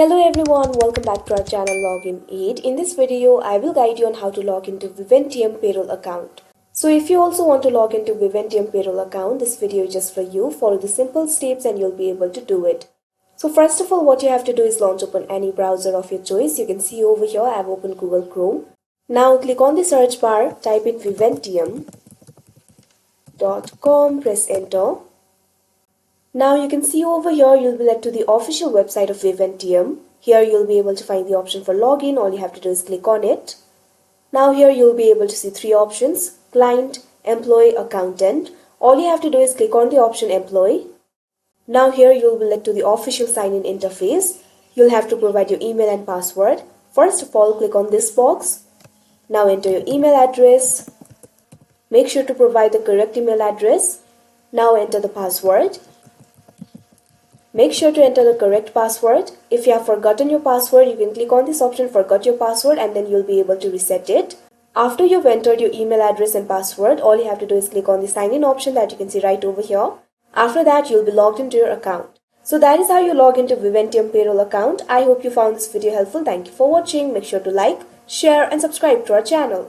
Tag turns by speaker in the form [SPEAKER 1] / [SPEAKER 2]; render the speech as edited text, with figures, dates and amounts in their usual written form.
[SPEAKER 1] Hello everyone, welcome back to our channel Login Aid. In this video, I will guide you on how to log into Viventium Payroll account. So if you also want to log into Viventium Payroll account, this video is just for you. Follow the simple steps and you'll be able to do it. So first of all, what you have to do is launch open any browser of your choice. You can see over here, I have opened Google Chrome. Now click on the search bar, type in viventium.com, press enter. Now you can see over here you'll be led to the official website of Viventium. Here you'll be able to find the option for login. All you have to do is click on it. Now here you'll be able to see three options: client, employee, accountant. All you have to do is click on the option employee. Now here you'll be led to the official sign-in interface. You'll have to provide your email and password. First of all, click on this box. Now enter your email address. Make sure to provide the correct email address. Now enter the password. Make sure to enter the correct password. If you have forgotten your password, you can click on this option forgot your password and then you'll be able to reset it. After you've entered your email address and password, all you have to do is click on the sign in option that you can see right over here. After that, you'll be logged into your account. So that is how you log into Viventium Payroll account. I hope you found this video helpful. Thank you for watching. Make sure to like, share and subscribe to our channel.